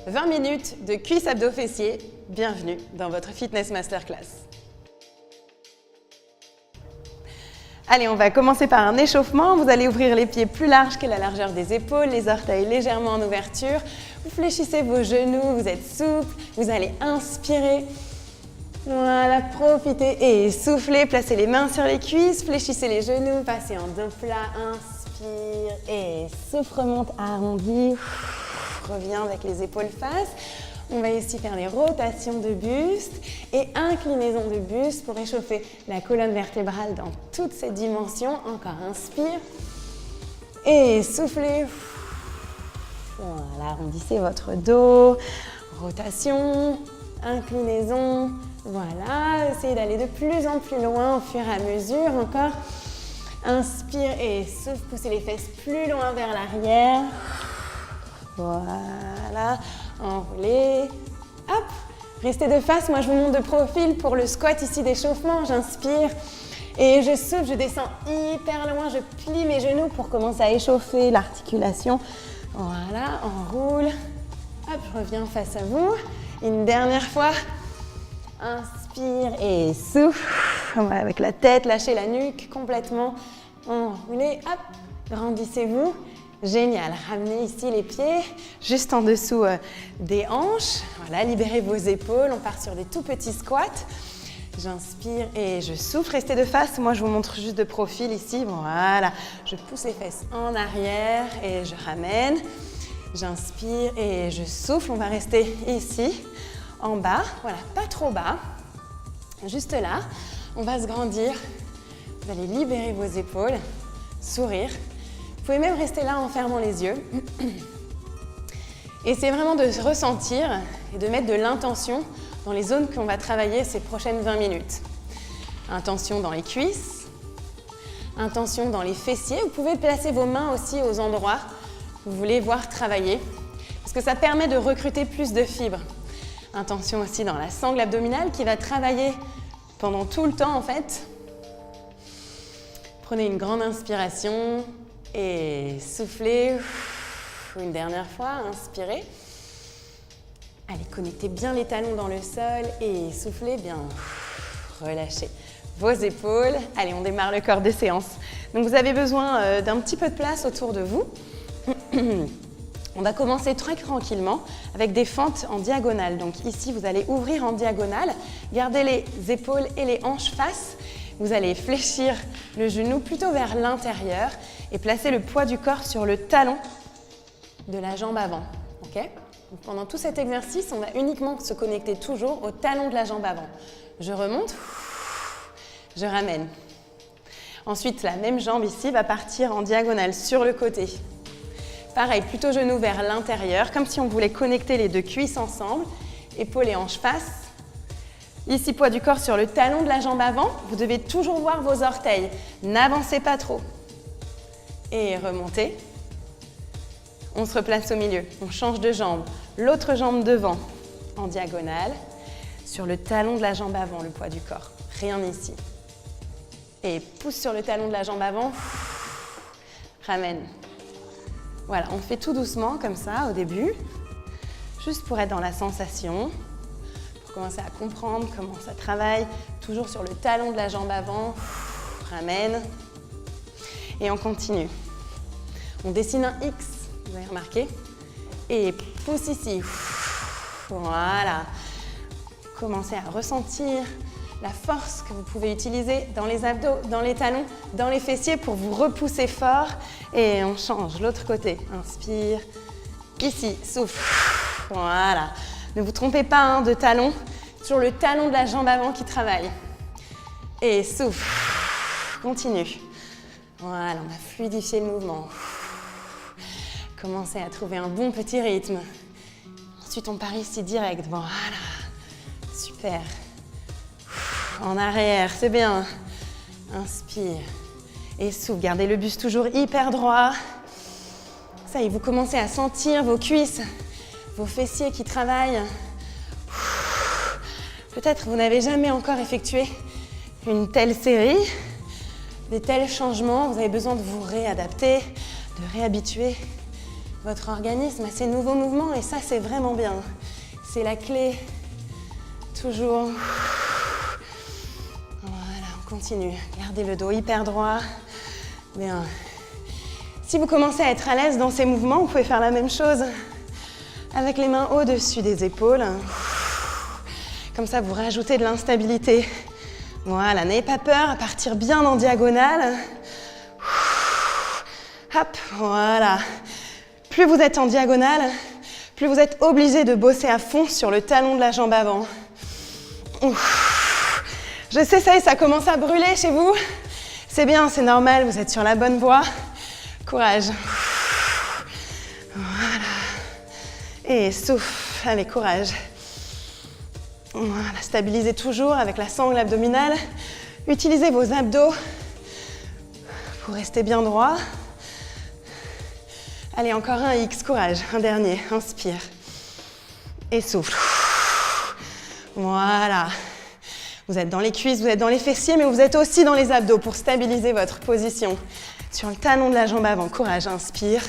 20 minutes de cuisses abdos fessiers. Bienvenue dans votre Fitness Masterclass. Allez, on va commencer par un échauffement. Vous allez ouvrir les pieds plus larges que la largeur des épaules, les orteils légèrement en ouverture. Vous fléchissez vos genoux, vous êtes souple. Vous allez inspirer. Voilà, profitez et soufflez. Placez les mains sur les cuisses, fléchissez les genoux, passez en dos plat. Inspire et souffle, remonte, arrondi. Reviens avec les épaules face. On va ici faire des rotations de buste et inclinaison de buste pour échauffer la colonne vertébrale dans toutes ses dimensions. Encore inspire et soufflez. Voilà, arrondissez votre dos. Rotation, inclinaison. Voilà, essayez d'aller de plus en plus loin au fur et à mesure. Encore, inspire et souffle. Poussez les fesses plus loin vers l'arrière. Voilà, enroulez, hop, restez de face, moi je vous montre de profil pour le squat ici d'échauffement, j'inspire et je souffle, je descends hyper loin, je plie mes genoux pour commencer à échauffer l'articulation, voilà, enroule, hop, je reviens face à vous, une dernière fois, inspire et souffle, avec la tête, lâchez la nuque complètement, enroulez, hop, grandissez-vous. Génial, ramenez ici les pieds juste en dessous des hanches. Voilà, libérez vos épaules, on part sur des tout petits squats. J'inspire et je souffle, restez de face. Moi, je vous montre juste de profil ici. Voilà, je pousse les fesses en arrière et je ramène. J'inspire et je souffle. On va rester ici, en bas. Voilà, pas trop bas. Juste là, on va se grandir. Vous allez libérer vos épaules, sourire. Vous pouvez même rester là en fermant les yeux. Et c'est vraiment de ressentir et de mettre de l'intention dans les zones qu'on va travailler ces prochaines 20 minutes. Intention dans les cuisses, intention dans les fessiers. Vous pouvez placer vos mains aussi aux endroits que vous voulez voir travailler, parce que ça permet de recruter plus de fibres. Intention aussi dans la sangle abdominale qui va travailler pendant tout le temps en fait. Prenez une grande inspiration. Et soufflez, une dernière fois, inspirez. Allez, connectez bien les talons dans le sol et soufflez bien. Relâchez vos épaules. Allez, on démarre le corps de séance. Donc vous avez besoin d'un petit peu de place autour de vous. On va commencer très tranquillement avec des fentes en diagonale. Donc ici, vous allez ouvrir en diagonale, gardez les épaules et les hanches face. Vous allez fléchir le genou plutôt vers l'intérieur et placer le poids du corps sur le talon de la jambe avant. Okay ? Donc pendant tout cet exercice, on va uniquement se connecter toujours au talon de la jambe avant. Je remonte, je ramène. Ensuite, la même jambe ici va partir en diagonale sur le côté. Pareil, plutôt genou vers l'intérieur, comme si on voulait connecter les deux cuisses ensemble. Épaules et hanches face. Ici, poids du corps sur le talon de la jambe avant. Vous devez toujours voir vos orteils. N'avancez pas trop. Et remontez. On se replace au milieu. On change de jambe. L'autre jambe devant, en diagonale. Sur le talon de la jambe avant, le poids du corps. Rien ici. Et pousse sur le talon de la jambe avant. Ramène. Voilà, on fait tout doucement comme ça au début. Juste pour être dans la sensation. Commencer à comprendre comment ça travaille, toujours sur le talon de la jambe avant, ramène, et on continue. On dessine un X, vous avez remarqué, et pousse ici, voilà. Commencez à ressentir la force que vous pouvez utiliser dans les abdos, dans les talons, dans les fessiers pour vous repousser fort, et on change l'autre côté, inspire, ici, souffle, voilà. Ne vous trompez pas de talon, sur le talon de la jambe avant qui travaille. Et souffle, continue. Voilà, on a fluidifié le mouvement. Commencez à trouver un bon petit rythme. Ensuite, on part ici direct. Voilà, super. En arrière, c'est bien. Inspire et souffle. Gardez le buste toujours hyper droit. Ça y est, vous commencez à sentir vos cuisses, vos fessiers qui travaillent. Peut-être vous n'avez jamais encore effectué une telle série, des tels changements. Vous avez besoin de vous réadapter, de réhabituer votre organisme à ces nouveaux mouvements et ça, c'est vraiment bien. C'est la clé. Toujours. Voilà, on continue. Gardez le dos hyper droit. Bien. Si vous commencez à être à l'aise dans ces mouvements, vous pouvez faire la même chose avec les mains au-dessus des épaules. Comme ça, vous rajoutez de l'instabilité. Voilà, n'ayez pas peur à partir bien en diagonale. Hop, voilà. Plus vous êtes en diagonale, plus vous êtes obligé de bosser à fond sur le talon de la jambe avant. Je sais, ça commence à brûler chez vous. C'est bien, c'est normal, vous êtes sur la bonne voie. Courage. Voilà. Et souffle, allez, courage. Voilà, stabilisez toujours avec la sangle abdominale. Utilisez vos abdos pour rester bien droit. Allez, encore un X, courage. Un dernier, inspire. Et souffle. Voilà. Vous êtes dans les cuisses, vous êtes dans les fessiers, mais vous êtes aussi dans les abdos pour stabiliser votre position. Sur le talon de la jambe avant, courage, inspire.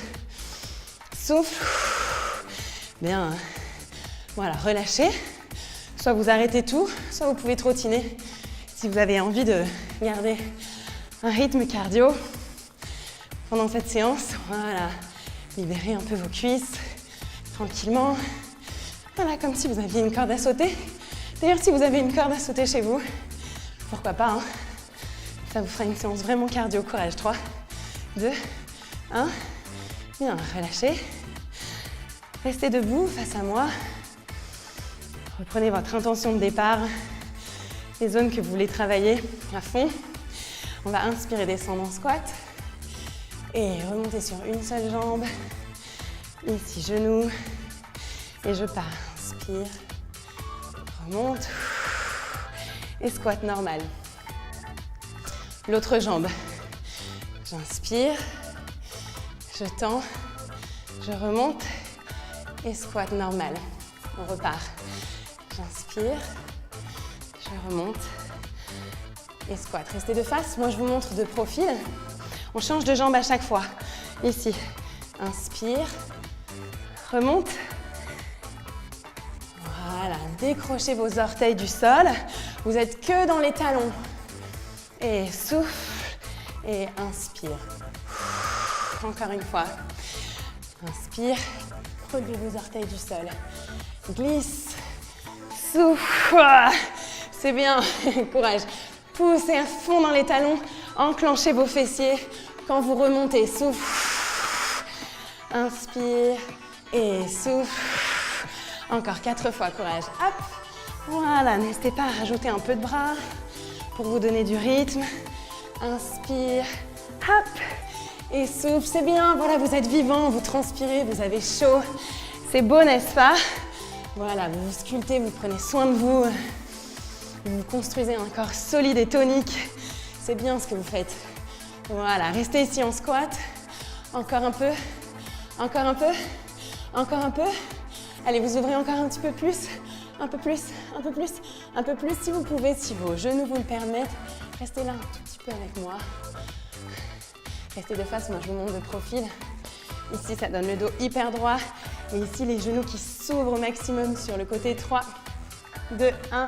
Souffle. Bien. Voilà, relâchez. Soit vous arrêtez tout, soit vous pouvez trottiner si vous avez envie de garder un rythme cardio pendant cette séance. Voilà. Libérez un peu vos cuisses, tranquillement. Voilà, comme si vous aviez une corde à sauter. D'ailleurs, si vous avez une corde à sauter chez vous, pourquoi pas, hein. Ça vous fera une séance vraiment cardio. Courage, 3, 2, 1. Bien, relâchez. Restez debout face à moi. Reprenez votre intention de départ, les zones que vous voulez travailler à fond. On va inspirer, descendre en squat. Et remonter sur une seule jambe. Ici, genou. Et je pars. Inspire. Remonte. Et squat normal. L'autre jambe. J'inspire. Je tends. Je remonte. Et squat normal. On repart. J'inspire. Je remonte. Et squat. Restez de face. Moi, je vous montre de profil. On change de jambe à chaque fois. Ici, inspire, remonte. Voilà, décrochez vos orteils du sol. Vous êtes que dans les talons. Et souffle, et inspire. Encore une fois. Inspire, relevez vos orteils du sol. Glisse, souffle. C'est bien, courage. Poussez à fond dans les talons. Enclenchez vos fessiers quand vous remontez. Souffle. Inspire et souffle. Encore 4 fois, courage. Hop. Voilà, n'hésitez pas à rajouter un peu de bras pour vous donner du rythme. Inspire. Hop. Et souffle. C'est bien. Voilà, vous êtes vivant, vous transpirez, vous avez chaud. C'est beau, n'est-ce pas? Voilà, vous vous sculptez, vous prenez soin de vous. Vous construisez un corps solide et tonique. C'est bien ce que vous faites. Voilà, restez ici en squat. Encore un peu. Encore un peu. Encore un peu. Allez, vous ouvrez encore un petit peu plus. Un peu plus. Un peu plus. Un peu plus si vous pouvez, si vos genoux vous le permettent. Restez là un tout petit peu avec moi. Restez de face, moi je vous montre de profil. Ici, ça donne le dos hyper droit. Et ici, les genoux qui s'ouvrent au maximum sur le côté. 3, 2, 1.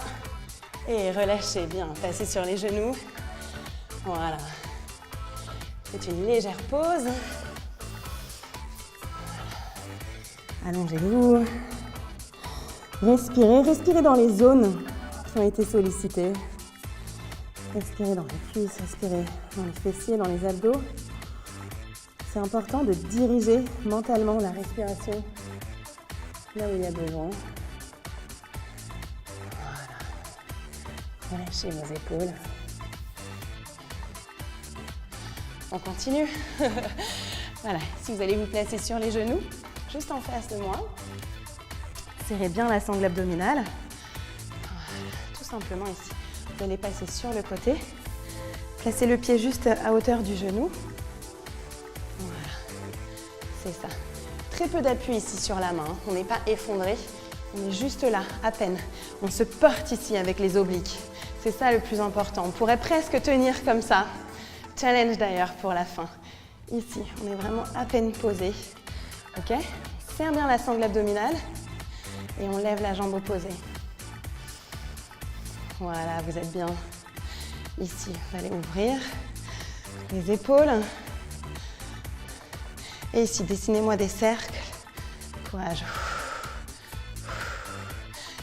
Et relâchez bien. Passez sur les genoux. Voilà. Faites une légère pause. Allongez-vous. Respirez. Respirez dans les zones qui ont été sollicitées. Respirez dans les cuisses, respirez dans les fessiers, dans les abdos. C'est important de diriger mentalement la respiration là où il y a besoin. Voilà. Relâchez vos épaules. On continue. Voilà, si vous allez vous placer sur les genoux, juste en face de moi, serrez bien la sangle abdominale. Voilà, tout simplement ici. Vous allez passer sur le côté. Placez le pied juste à hauteur du genou. Voilà, c'est ça. Très peu d'appui ici sur la main. On n'est pas effondré. On est juste là, à peine. On se porte ici avec les obliques. C'est ça le plus important. On pourrait presque tenir comme ça. Challenge d'ailleurs pour la fin. Ici, on est vraiment à peine posé. Ok? Serre bien la sangle abdominale et on lève la jambe opposée. Voilà, vous êtes bien ici. Vous allez ouvrir les épaules. Et ici, dessinez-moi des cercles. Courage.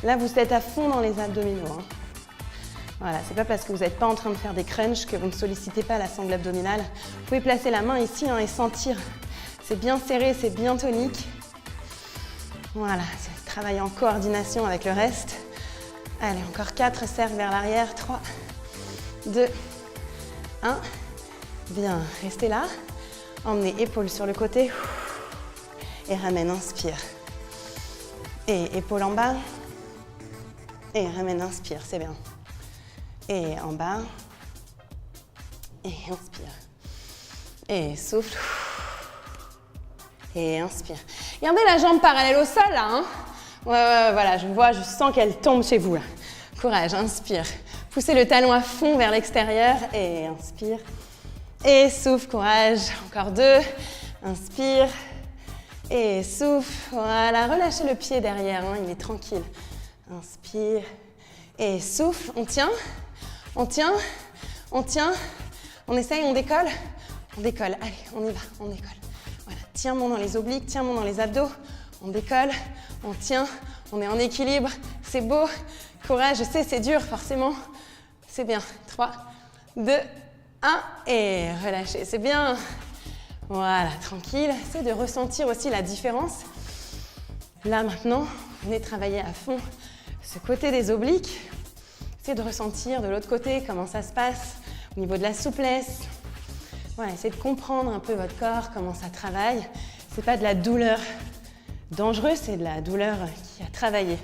Là, vous êtes à fond dans les abdominaux. Hein. Voilà, c'est pas parce que vous n'êtes pas en train de faire des crunchs que vous ne sollicitez pas la sangle abdominale. Vous pouvez placer la main ici hein, et sentir. C'est bien serré, c'est bien tonique. Voilà, c'est travailler en coordination avec le reste. Allez, encore 4 cercles vers l'arrière. 3, 2, 1. Bien, restez là. Emmenez épaules sur le côté. Et ramène, inspire. Et épaules en bas. Et ramène, inspire, c'est bien. Et en bas. Et inspire. Et souffle. Et inspire. Gardez la jambe parallèle au sol, là. Hein. Ouais, voilà, je sens qu'elle tombe chez vous, là. Courage, inspire. Poussez le talon à fond vers l'extérieur. Et inspire. Et souffle, courage. Encore 2. Inspire. Et souffle. Voilà, relâchez le pied derrière, hein, il est tranquille. Inspire. Et souffle. On tient. On tient. On tient. On essaye, on décolle. On décolle. Allez, on y va, on décolle. Voilà, tiens bon dans les obliques, tiens bon dans les abdos. On décolle. On tient. On est en équilibre. C'est beau. Courage, je sais, c'est dur, forcément. C'est bien. 3, 2, 1. Et relâchez. C'est bien. Voilà, tranquille. Essayez de ressentir aussi la différence. Là, maintenant, venez travailler à fond ce côté des obliques. Essayez de ressentir de l'autre côté comment ça se passe au niveau de la souplesse. Voilà, essayez de comprendre un peu votre corps, comment ça travaille. C'est pas de la douleur dangereuse, c'est de la douleur qui a travaillé.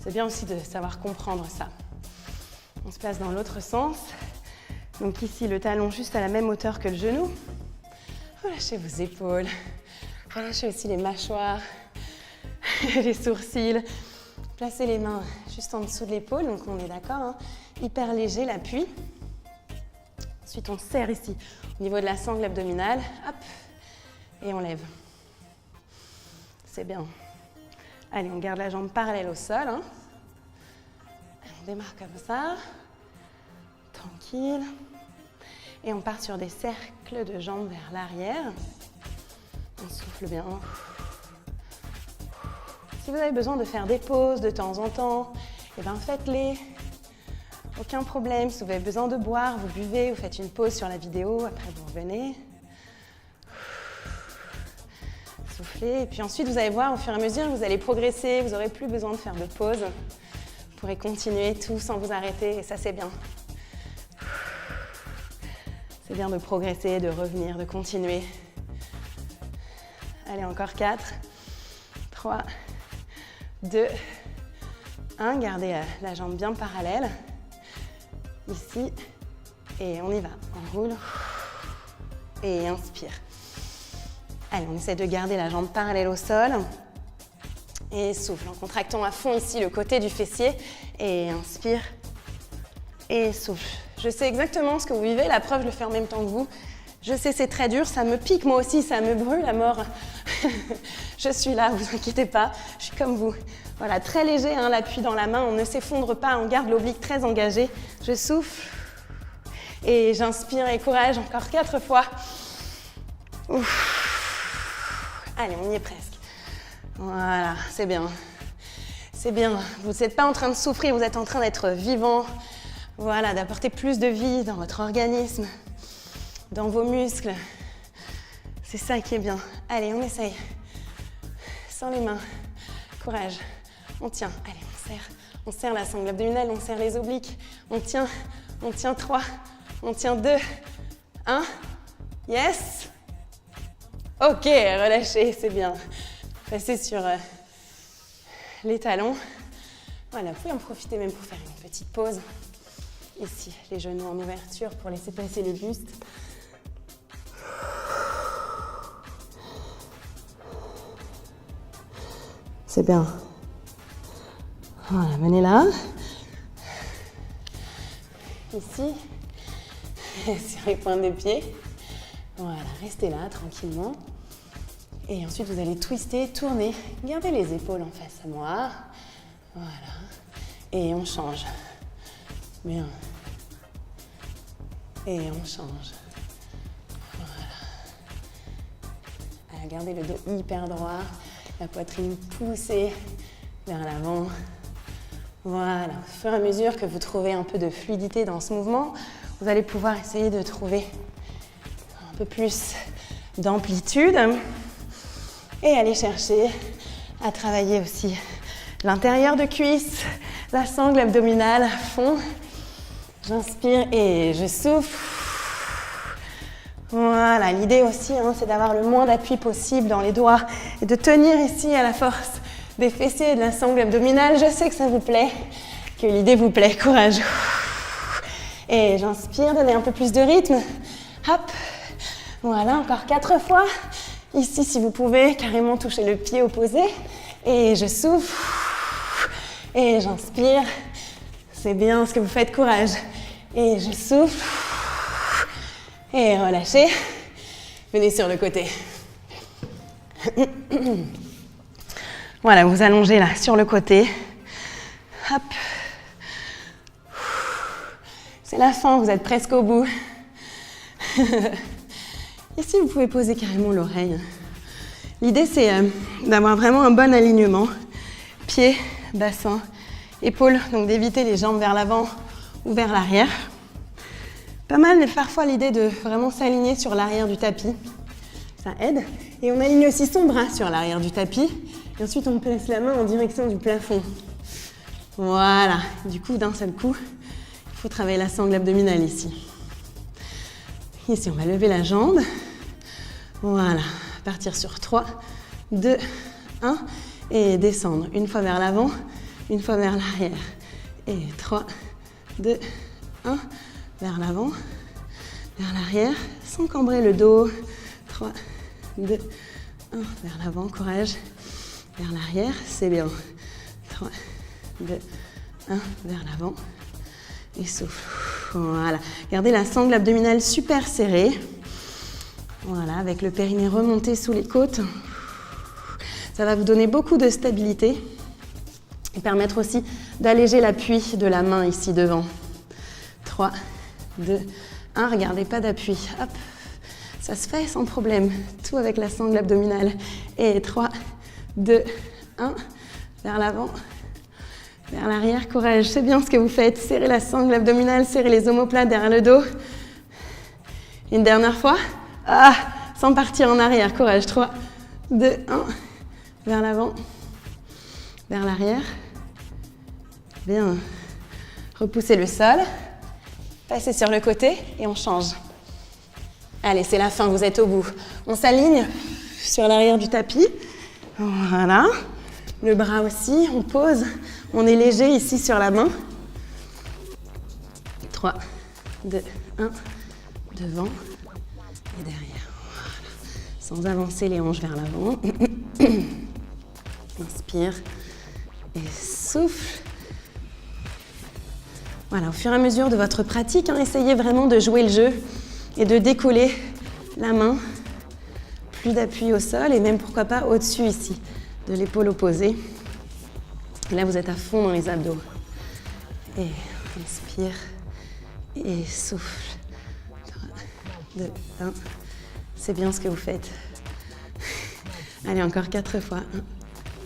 C'est bien aussi de savoir comprendre ça. On se place dans l'autre sens. Donc ici, le talon juste à la même hauteur que le genou. Relâchez vos épaules. Relâchez aussi les mâchoires, les sourcils. Placez les mains juste en dessous de l'épaule, donc on est d'accord. Hein. Hyper léger l'appui. Ensuite, on serre ici au niveau de la sangle abdominale. Hop, et on lève. C'est bien. Allez, on garde la jambe parallèle au sol. Hein. On démarre comme ça. Tranquille. Et on part sur des cercles de jambes vers l'arrière. On souffle bien. Si vous avez besoin de faire des pauses de temps en temps, eh bien faites-les. Aucun problème. Si vous avez besoin de boire, vous buvez, vous faites une pause sur la vidéo, après vous revenez. Soufflez. Et puis ensuite, vous allez voir, au fur et à mesure, vous allez progresser, vous n'aurez plus besoin de faire de pause. Vous pourrez continuer tout sans vous arrêter, et ça, c'est bien. C'est bien de progresser, de revenir, de continuer. Allez, encore 4, 3, 2, 1. Gardez la jambe bien parallèle. Ici. Et on y va. On roule. Et inspire. Allez, on essaie de garder la jambe parallèle au sol. Et souffle en contractant à fond ici le côté du fessier. Et inspire. Et souffle. Je sais exactement ce que vous vivez, la preuve, je le fais en même temps que vous. Je sais, c'est très dur, ça me pique moi aussi, ça me brûle à mort. Je suis là, vous inquiétez pas, je suis comme vous. Voilà, très léger, hein, l'appui dans la main, on ne s'effondre pas, on garde l'oblique très engagé. Je souffle et j'inspire et courage, encore 4 fois. Ouf. Allez, on y est presque. Voilà, c'est bien. C'est bien, vous n'êtes pas en train de souffrir, vous êtes en train d'être vivant. Voilà, d'apporter plus de vie dans votre organisme, dans vos muscles. C'est ça qui est bien. Allez, on essaye. Sans les mains. Courage. On tient. Allez, on serre la sangle abdominale, on serre les obliques. On tient 3, on tient 2, 1. Yes. Ok, relâchez, c'est bien. Passez sur les talons. Voilà, vous pouvez en profiter même pour faire une petite pause. Ici, les genoux en ouverture pour laisser passer le buste. C'est bien. Voilà, menez là. Ici, sur les pointes des pieds. Voilà, restez là tranquillement. Et ensuite, vous allez twister, tourner. Gardez les épaules en face à moi. Voilà. Et on change. Bien. Et on change. Voilà. Alors, gardez le dos hyper droit. La poitrine poussée vers l'avant. Voilà. Au fur et à mesure que vous trouvez un peu de fluidité dans ce mouvement, vous allez pouvoir essayer de trouver un peu plus d'amplitude et aller chercher à travailler aussi l'intérieur de cuisse, la sangle abdominale à fond. J'inspire et je souffle. Voilà, l'idée aussi, c'est d'avoir le moins d'appui possible dans les doigts et de tenir ici à la force des fessiers et de la sangle abdominale. Je sais que ça vous plaît, que l'idée vous plaît. Courage. Et j'inspire, donnez un peu plus de rythme. Hop. Voilà, encore 4 fois. Ici, si vous pouvez, carrément toucher le pied opposé. Et je souffle. Et j'inspire. C'est bien ce que vous faites, courage. Et je souffle. Et relâchez. Venez sur le côté. Voilà, vous allongez là, sur le côté. Hop. C'est la fin, vous êtes presque au bout. Ici, vous pouvez poser carrément l'oreille. L'idée, c'est d'avoir vraiment un bon alignement. Pieds, bassin, épaules, donc d'éviter les jambes vers l'avant ou vers l'arrière. Pas mal, mais parfois l'idée de vraiment s'aligner sur l'arrière du tapis. Ça aide. Et on aligne aussi son bras sur l'arrière du tapis. Et ensuite, on place la main en direction du plafond. Voilà. Du coup, d'un seul coup, il faut travailler la sangle abdominale ici. Ici, on va lever la jambe. Voilà. Partir sur 3, 2, 1. Et descendre. Une fois vers l'avant, une fois vers l'arrière. Et 3, 2, 1. Vers l'avant, vers l'arrière, sans cambrer le dos. 3, 2, 1. Vers l'avant, courage. Vers l'arrière, c'est bien. 3, 2, 1. Vers l'avant. Et souffle. Voilà. Gardez la sangle abdominale super serrée. Voilà, avec le périnée remonté sous les côtes. Ça va vous donner beaucoup de stabilité et permettre aussi d'alléger l'appui de la main ici devant. 3, 2, 1. Regardez, pas d'appui. Hop. Ça se fait sans problème. Tout avec la sangle abdominale. Et 3, 2, 1. Vers l'avant. Vers l'arrière, courage, c'est bien ce que vous faites. Serrez la sangle abdominale, serrez les omoplates derrière le dos. Une dernière fois. Ah, sans partir en arrière, courage. 3, 2, 1. Vers l'avant. Vers l'arrière. Bien. Repoussez le sol. Passez sur le côté et on change. Allez, c'est la fin, vous êtes au bout. On s'aligne sur l'arrière du tapis. Voilà. Le bras aussi, on pose. On est léger ici sur la main. 3, 2, 1. Devant et derrière. Voilà. Sans avancer les hanches vers l'avant. Inspire et souffle. Voilà, au fur et à mesure de votre pratique, essayez vraiment de jouer le jeu et de décoller la main. Plus d'appui au sol et même, pourquoi pas, au-dessus ici, de l'épaule opposée. Et là, vous êtes à fond dans les abdos. Et inspire et souffle. 3, 2, 1. C'est bien ce que vous faites. Allez, encore 4 fois.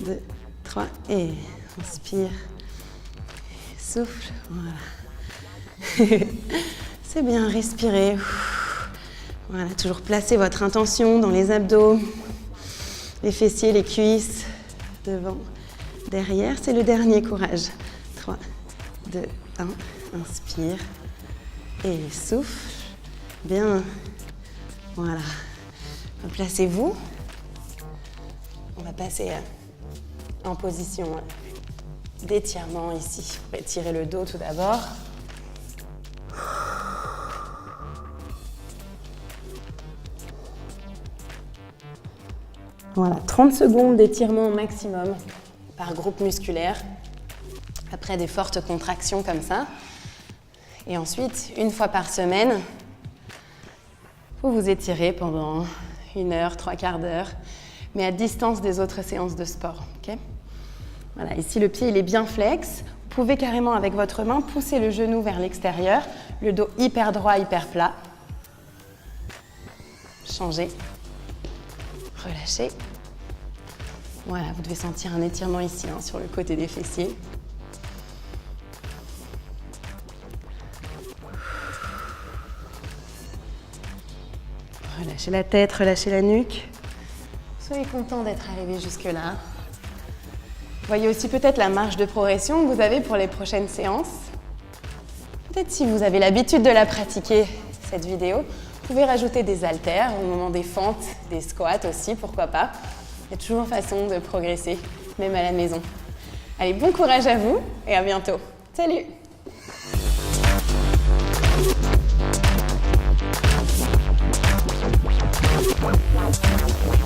1, 2, 3. Et inspire. Et souffle. Voilà. C'est bien, respirez. Voilà, toujours placez votre intention dans les abdos, les fessiers, les cuisses, devant, derrière. C'est le dernier, courage. 3, 2, 1. Inspire et souffle. Bien. Voilà. Placez-vous. On va passer en position d'étirement ici. Vous pouvez étirer le dos tout d'abord. Voilà, 30 secondes d'étirement maximum par groupe musculaire, après des fortes contractions comme ça. Et ensuite, une fois par semaine, vous vous étirez pendant 1 heure, 3/4 d'heure. mais à distance des autres séances de sport. Okay? Voilà, ici le pied il est bien flex. Vous pouvez carrément avec votre main pousser le genou vers l'extérieur, le dos hyper droit, hyper plat. Changez. Relâchez. Voilà, vous devez sentir un étirement ici, hein, sur le côté des fessiers. Relâchez la tête, relâchez la nuque. Soyez content d'être arrivé jusque-là. Voyez aussi peut-être la marge de progression que vous avez pour les prochaines séances. Peut-être si vous avez l'habitude de la pratiquer, cette vidéo, vous pouvez rajouter des haltères au moment des fentes, des squats aussi, pourquoi pas. Il y a toujours façon de progresser, même à la maison. Allez, bon courage à vous et à bientôt. Salut! Wow.